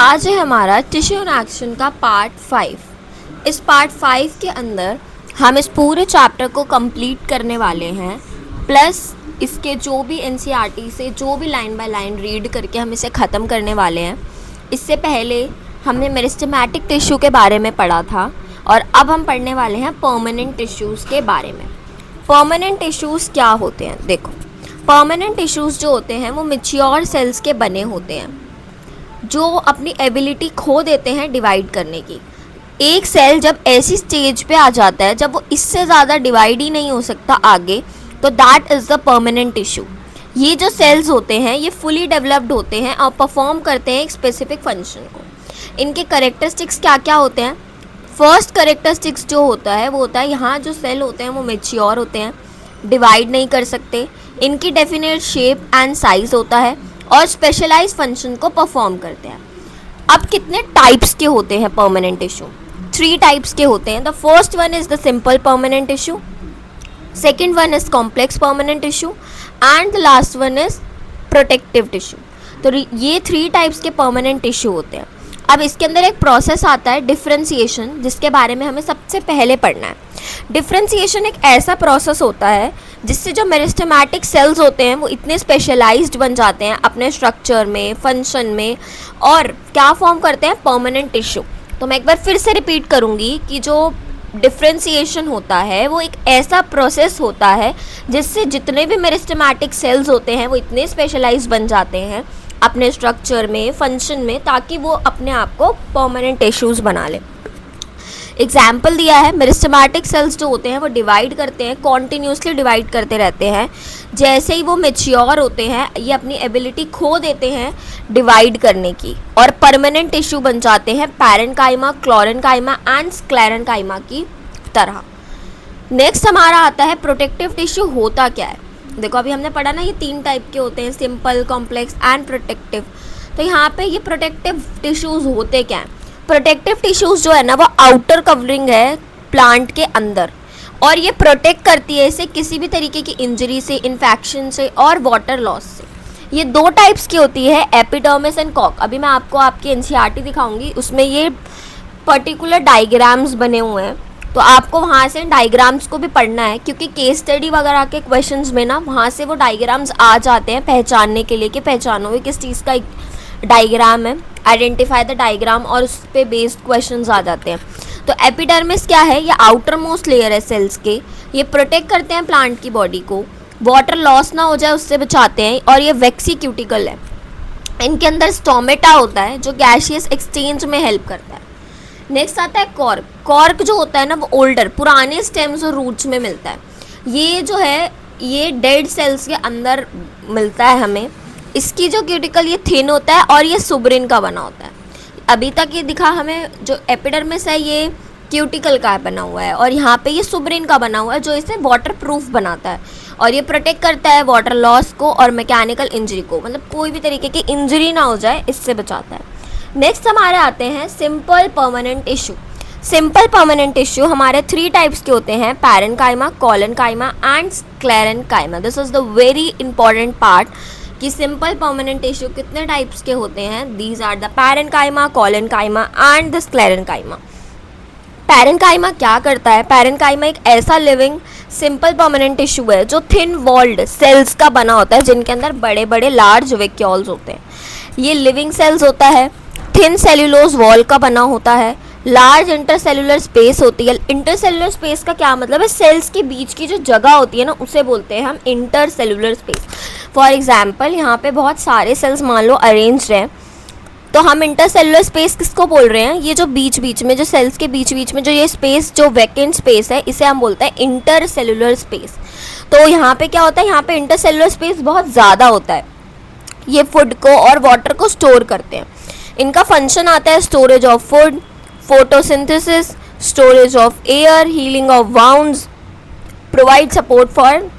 आज है हमारा टिश्यू इन एक्शन का पार्ट 5। इस पार्ट 5 के अंदर हम इस पूरे चैप्टर को कंप्लीट करने वाले हैं, प्लस इसके जो भी एनसीईआरटी से जो भी लाइन बाय लाइन रीड करके हम इसे ख़त्म करने वाले हैं। इससे पहले हमने मेरिस्टेमेटिक टिश्यू के बारे में पढ़ा था और अब हम पढ़ने वाले हैं परमानेंट टिश्यूज़ के बारे में। परमानेंट टिश्यूज़ क्या होते हैं? देखो, परमानेंट टिश्यूज़ जो होते हैं वो मैच्योर सेल्स के बने होते हैं जो अपनी एबिलिटी खो देते हैं डिवाइड करने की। एक सेल जब ऐसी स्टेज पे आ जाता है जब वो इससे ज़्यादा डिवाइड ही नहीं हो सकता आगे, तो that is the permanent tissue. ये जो सेल्स होते हैं ये फुली डेवलप्ड होते हैं और परफॉर्म करते हैं एक स्पेसिफिक फंक्शन को। इनके करेक्टरिस्टिक्स क्या क्या होते हैं? फर्स्ट करेक्टरिस्टिक्स जो होता है वो होता है यहाँ जो सेल होते हैं वो मैच्योर होते हैं, डिवाइड नहीं कर सकते, इनकी डेफिनेट शेप एंड साइज होता है और स्पेशलाइज फंक्शन को परफॉर्म करते हैं। अब कितने टाइप्स के होते हैं परमानेंट टिश्यू? 3 टाइप्स के होते हैं। The first one is the simple permanent tissue, second one is complex permanent tissue and the last one is protective tissue. तो ये 3 टाइप्स के परमानेंट टिश्यू होते हैं। अब इसके अंदर एक प्रोसेस आता है डिफ्रेंसिएशन, जिसके बारे में हमें सबसे पहले पढ़ना है। डिफ्रेंसिएशन एक ऐसा प्रोसेस होता है जिससे जो मेरिस्टेमेटिक सेल्स होते हैं वो इतने स्पेशलाइज्ड बन जाते हैं अपने स्ट्रक्चर में, फंक्शन में, और क्या फॉर्म करते हैं? Permanent tissue. तो मैं एक बार फिर से रिपीट करूँगी कि जो डिफ्रेंसिएशन होता है वो एक ऐसा प्रोसेस होता है जिससे जितने भी मेरिस्टेमेटिक सेल्स होते हैं वो इतने स्पेशलाइज्ड बन जाते हैं अपने स्ट्रक्चर में, फंक्शन में, ताकि वो अपने आप को परमानेंट टिश्यूज़ बना लें। एग्जाम्पल दिया है, मेरिस्टेमेटिक सेल्स जो होते हैं वो डिवाइड करते हैं, कॉन्टीन्यूसली डिवाइड करते रहते हैं। जैसे ही वो मैच्योर होते हैं ये अपनी एबिलिटी खो देते हैं डिवाइड करने की और परमानेंट टिश्यू बन जाते हैं पैरेन्काइमा, क्लोरेन्काइमा एंड स्क्लेरेन्काइमा की तरह। नेक्स्ट हमारा आता है प्रोटेक्टिव टिश्यू। होता क्या है? देखो, अभी हमने पढ़ा ना ये 3 टाइप के होते हैं, सिंपल, कॉम्प्लेक्स एंड प्रोटेक्टिव। तो यहाँ पे ये प्रोटेक्टिव टिश्यूज़ होते क्या हैं? प्रोटेक्टिव टिश्यूज़ जो है ना वो आउटर कवरिंग है प्लांट के अंदर, और ये प्रोटेक्ट करती है इसे किसी भी तरीके की इंजरी से, इन्फेक्शन से और वाटर लॉस से। ये 2 टाइप्स की होती है, एपिडर्मिस एंड कॉक। अभी मैं आपको आपकी एनसीईआरटी दिखाऊंगी, उसमें ये पर्टिकुलर डायग्राम्स बने हुए हैं, तो आपको वहाँ से डायग्राम्स को भी पढ़ना है क्योंकि केस स्टडी वगैरह के क्वेश्चंस में ना वहाँ से वो डायग्राम्स आ जाते हैं पहचानने के लिए कि पहचानो किस चीज़ का डायग्राम है, आइडेंटिफाई द डायग्राम, और उस पर बेस्ड क्वेश्चंस आ जाते हैं। तो एपिडर्मिस क्या है? ये आउटर मोस्ट लेयर है सेल्स के। ये प्रोटेक्ट करते हैं प्लांट की बॉडी को, वाटर लॉस ना हो जाए उससे बचाते हैं, और ये वैक्सी क्यूटिकल है। इनके अंदर स्टोमेटा होता है जो गैसियस एक्सचेंज में हेल्प करता है। नेक्स्ट आता है कॉर्क। कॉर्क जो होता है ना वो ओल्डर, पुराने स्टेम्स और रूट्स में मिलता है। ये जो है ये डेड सेल्स के अंदर मिलता है हमें। इसकी जो क्यूटिकल ये थिन होता है और ये सुब्रिन का बना होता है। अभी तक ये दिखा हमें जो एपिडर्मिस है ये क्यूटिकल का बना हुआ है और यहाँ पे ये सुब्रिन का बना हुआ है जो इसे वाटर प्रूफ बनाता है, और ये प्रोटेक्ट करता है वाटर लॉस को और मैकेनिकल इंजरी को, मतलब कोई भी तरीके की इंजरी ना हो जाए इससे बचाता है। नेक्स्ट हमारे आते हैं simple permanent tissue. Simple permanent tissue हमारे 3 टाइप्स के होते हैं, parenchyma, collenchyma and sclerenchyma. This is the very important part कि सिंपल परमानेंट टिश्यू कितने टाइप्स के होते हैं। These are the parenchyma, collenchyma and the sclerenchyma. Parenchyma क्या करता है? पैरेन्काइमा एक ऐसा लिविंग सिंपल परमानेंट टिश्यू है जो थिन वॉल्ड सेल्स का बना होता है जिनके अंदर बड़े बड़े लार्ज वैक्यूल्स होते हैं। ये लिविंग सेल्स होता है, थिन सेल्यूलोज वॉल का बना होता है, लार्ज इंटरसेलुलर स्पेस होती है। इंटरसेलुलर स्पेस का क्या मतलब है? सेल्स के बीच की जो जगह होती है ना उसे बोलते हैं हम इंटरसेलुलर स्पेस। फॉर एग्जाम्पल यहाँ पे बहुत सारे सेल्स मान लो अरेंज्ड हैं, तो हम इंटरसेलुलर स्पेस किसको बोल रहे हैं? ये जो बीच बीच में जो सेल्स के बीच बीच में जो ये स्पेस जो वैकेंट स्पेस है इसे हम बोलते हैं इंटरसेलुलर स्पेस। तो यहाँ पे क्या होता है? यहाँ पे इंटरसेलुलर स्पेस बहुत ज़्यादा होता है। ये फूड को और वाटर को स्टोर करते हैं। इनका फंक्शन आता है storage of food, photosynthesis, storage of air, healing of wounds, provide support for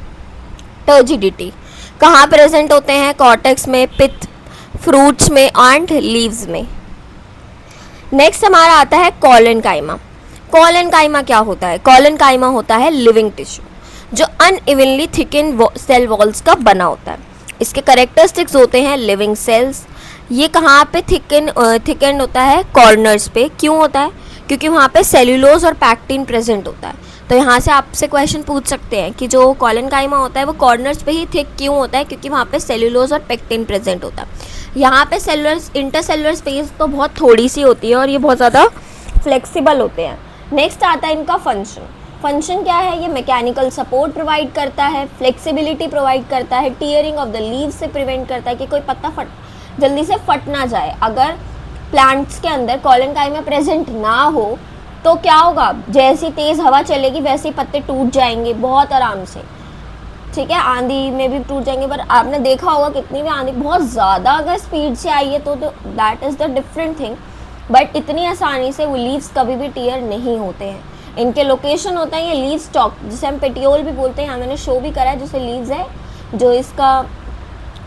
turgidity. कहाँ प्रेजेंट होते हैं? कॉर्टेक्स में, पित्त, फ्रूट्स में एंड लीव्स में। नेक्स्ट हमारा आता है कोलेन्काइमा। कोलेन्काइमा क्या होता है? कोलेन्काइमा होता है लिविंग टिश्यू जो अनइवनली थिकन सेल वॉल्स का बना होता है। इसके करेक्टरिस्टिक्स होते हैं लिविंग सेल्स, ये कहाँ पे थिकेंड होता है? कॉर्नर्स पे। क्यों होता है? क्योंकि वहाँ पे सेल्यूलोज और पैक्टिन प्रेजेंट होता है। तो यहाँ से आपसे क्वेश्चन पूछ सकते हैं कि जो कॉलेनकाइमा होता है वो कॉर्नर्स पे ही थिक क्यों होता है? क्योंकि वहाँ पे सेल्यूलोज और पैक्टिन प्रेजेंट होता है। यहाँ पे सेलुलर इंटरसेलुलर स्पेस तो बहुत थोड़ी सी होती है और ये बहुत ज़्यादा फ्लेक्सिबल होते हैं। नेक्स्ट आता है इनका फंक्शन। फंक्शन क्या है? ये मैकेनिकल सपोर्ट प्रोवाइड करता है, फ्लेक्सिबिलिटी प्रोवाइड करता है, टीयरिंग ऑफ द लीव्स से प्रिवेंट करता है कि कोई पत्ता जल्दी से फट ना जाए। अगर प्लांट्स के अंदर कॉलेनकाइमा प्रेजेंट ना हो तो क्या होगा? जैसी तेज़ हवा चलेगी वैसे ही पत्ते टूट जाएंगे बहुत आराम से, ठीक है। आंधी में भी टूट जाएंगे, पर आपने देखा होगा कितनी भी आंधी बहुत ज़्यादा अगर स्पीड से आई है तो that is the different thing. But इतनी आसानी से वो लीव्स कभी भी टीयर नहीं होते हैं। इनके लोकेशन होता है ये लीव स्टॉक, जिसे हम पेटियोल भी बोलते हैं। यहाँ मैंने शो भी करा है, जैसे लीव्स है जो इसका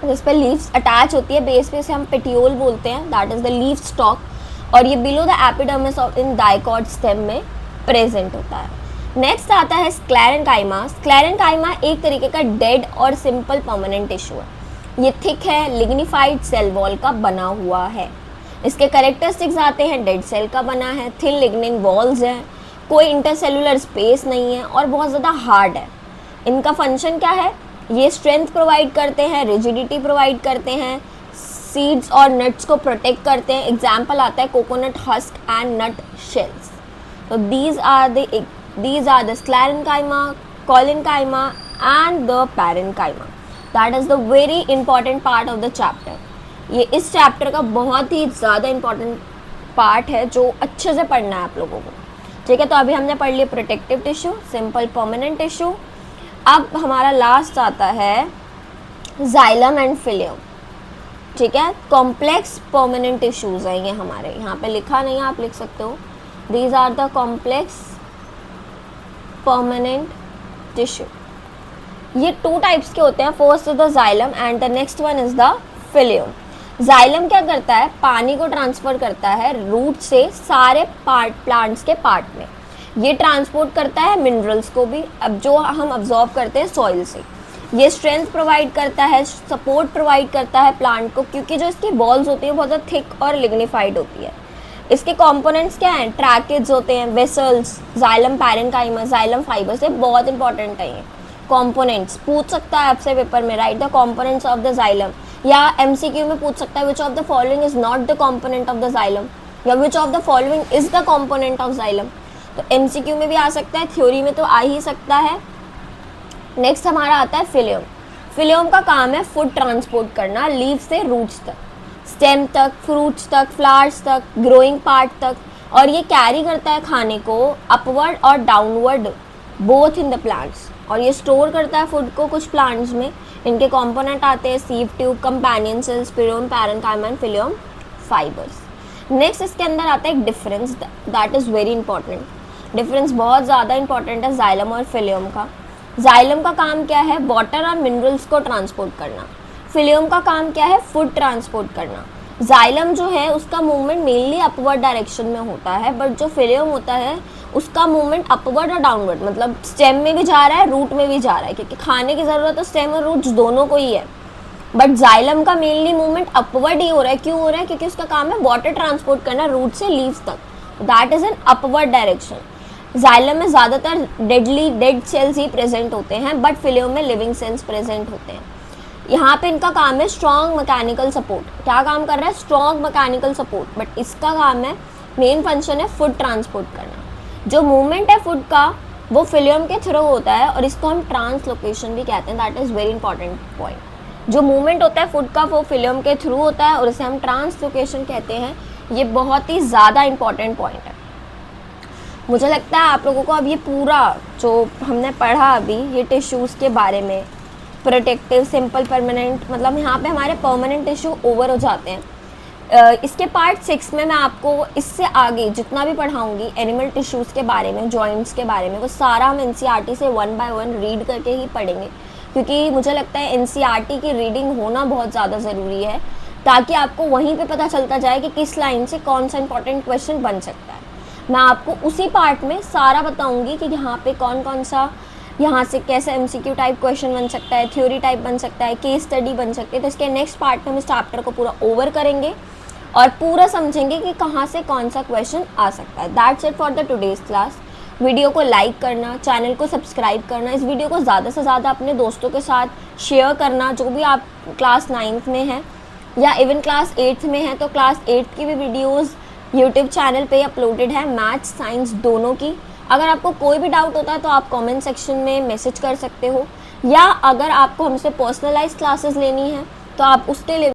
जिस पर लीव्स अटैच होती है बेस पे, इसे हम पेटियोल बोलते हैं, that is the leave stock. और ये below the epidermis of in dicot stem में प्रेजेंट होता है। नेक्स्ट आता है स्क्लेरेंकाइमा। स्क्लेरेंकाइमा एक तरीके का डेड और सिंपल परमानेंट टिश्यू है। ये थिक है, लिग्निफाइड सेल वॉल का बना हुआ है। इसके कैरेक्टरिस्टिक्स आते हैं, डेड सेल का बना है, थिन लिग्निन वॉल्स हैं, कोई इंटरसेलुलर स्पेस नहीं है और बहुत ज़्यादा हार्ड है। इनका फंक्शन क्या है? ये स्ट्रेंथ प्रोवाइड करते हैं, रिजिडिटी प्रोवाइड करते हैं, सीड्स और नट्स को प्रोटेक्ट करते हैं। एग्जाम्पल आता है coconut husk and nut shells. तो these are the sclerenchyma, collenchyma and the parenchyma. That is the very important part of the chapter. ये इस चैप्टर का बहुत ही ज़्यादा इंपॉर्टेंट पार्ट है जो अच्छे से पढ़ना है आप लोगों को, ठीक है। तो अभी हमने पढ़ लिया protective tissue, simple permanent tissue. अब हमारा लास्ट आता है जाइलम एंड फिलियम, ठीक है। कॉम्प्लेक्स परमानेंट टिश्यूज़ हैं ये हमारे, यहाँ पे लिखा नहीं है, आप लिख सकते हो। These are the complex permanent tissue. ये टू टाइप्स के होते हैं, first is the xylem and the next one is the phloem. Xylem क्या करता है? पानी को ट्रांसफ़र करता है रूट से सारे प्लांट्स के पार्ट में। ये ट्रांसपोर्ट करता है मिनरल्स को भी, अब जो हम अब्जॉर्ब करते हैं सॉइल से। ये स्ट्रेंथ प्रोवाइड करता है, सपोर्ट प्रोवाइड करता है प्लांट को, क्योंकि जो इसकी वॉल्स होती है बहुत ज़्यादा थिक और लिग्निफाइड होती है। इसके कंपोनेंट्स क्या हैं? ट्रैकेट्स होते हैं, vessels, xylem parenchyma, xylem fibres. ये बहुत इंपॉर्टेंट है ये कंपोनेंट्स। पूछ सकता है आपसे पेपर में, write the components of the xylem, या एमसीक्यू में पूछ सकता है which of the following is not the component of the xylem, या which of the following is the component of xylem. तो एमसीक्यू में भी आ सकता है, थ्योरी में तो आ ही सकता है। नेक्स्ट हमारा आता है फिलियम। फिलियम का काम है फूड ट्रांसपोर्ट करना, लीव से रूट्स तक, स्टेम तक, फ्रूट्स तक, फ्लावर्स तक, ग्रोइंग पार्ट तक। और ये कैरी करता है खाने को अपवर्ड और downward both in the plants. और ये स्टोर करता है फूड को कुछ प्लांट्स में। इनके कंपोनेंट आते हैं सीव ट्यूब, कंपेनियन सेल्स, स्पिरोम, parenchyma and phloem fibres. Next इसके अंदर आता है एक difference, that is very important. Difference बहुत ज़्यादा इंपॉर्टेंट है जाइलम और फिलियम का। जाइलम का काम क्या है? वाटर और मिनरल्स को ट्रांसपोर्ट करना। फिलियम का काम क्या है? फूड ट्रांसपोर्ट करना। जाइलम जो है उसका मूवमेंट मेनली अपवर्ड डायरेक्शन में होता है, बट जो फिलियम होता है उसका मूवमेंट अपवर्ड और डाउनवर्ड, मतलब स्टेम में भी जा रहा है, रूट में भी जा रहा है, क्योंकि खाने की ज़रूरत तो स्टेम और रूट दोनों को ही है। बट जाइलम का मेनली मूवमेंट अपवर्ड ही हो रहा है। क्यों हो रहा है? क्योंकि उसका काम है वाटर ट्रांसपोर्ट करना रूट से लीव्स तक, that is an upward direction. Xylem में ज़्यादातर डेड सेल्स ही प्रेजेंट होते हैं, बट फिलियम में लिविंग सेल्स प्रेजेंट होते हैं। यहाँ पे इनका काम है स्ट्रॉन्ग मैकेनिकल सपोर्ट। क्या काम कर रहा है? Strong mechanical support. बट इसका काम है, मेन फंक्शन है फूड ट्रांसपोर्ट करना। जो मूवमेंट है फूड का वो फिलियम के थ्रू होता है और इसको हम ट्रांसलोकेशन भी कहते हैं, that is very important point. जो मूवमेंट होता है फूड का वो फिलियम के थ्रू होता है और इसे हम ट्रांसलोकेशन कहते हैं। ये बहुत ही ज़्यादा इंपॉर्टेंट पॉइंट है। मुझे लगता है आप लोगों को अब ये पूरा जो हमने पढ़ा अभी ये टिश्यूज़ के बारे में, प्रोटेक्टिव, सिंपल, परमानेंट, मतलब यहाँ पे हमारे परमानेंट टिश्यू ओवर हो जाते हैं। इसके पार्ट 6 में मैं आपको इससे आगे जितना भी पढ़ाऊँगी एनिमल टिश्यूज़ के बारे में, जॉइंट्स के बारे में, वो सारा हम एनसीईआरटी से 1 बाय 1 रीड करके ही पढ़ेंगे, क्योंकि मुझे लगता है एनसीईआरटी की रीडिंग होना बहुत ज़्यादा ज़रूरी है, ताकि आपको वहीं पे पता चलता जाए कि किस लाइन से कौन सा इंपॉर्टेंट क्वेश्चन बन सकता है। मैं आपको उसी पार्ट में सारा बताऊँगी कि यहाँ पर कौन कौन सा यहाँ से कैसे एमसीक्यू टाइप क्वेश्चन बन सकता है, थ्योरी टाइप बन सकता है, केस स्टडी बन सकती है। तो इसके नेक्स्ट पार्ट में हम इस चैप्टर को पूरा ओवर करेंगे और पूरा समझेंगे कि कहाँ से कौन सा क्वेश्चन आ सकता है। That's it for the today's class. Video को लाइक करना, चैनल को सब्सक्राइब करना, इस वीडियो को ज़्यादा से ज़्यादा अपने दोस्तों के साथ शेयर करना, जो भी आप क्लास 9th में हैं या इवन क्लास 8th में हैं। तो क्लास 8th की भी वीडियोस यूट्यूब चैनल पे अपलोडेड है, मैथ्स साइंस दोनों की। अगर आपको कोई भी डाउट होता है तो आप कमेंट सेक्शन में मैसेज कर सकते हो, या अगर आपको हमसे पर्सनलाइज क्लासेस लेनी है तो आप उसके लिए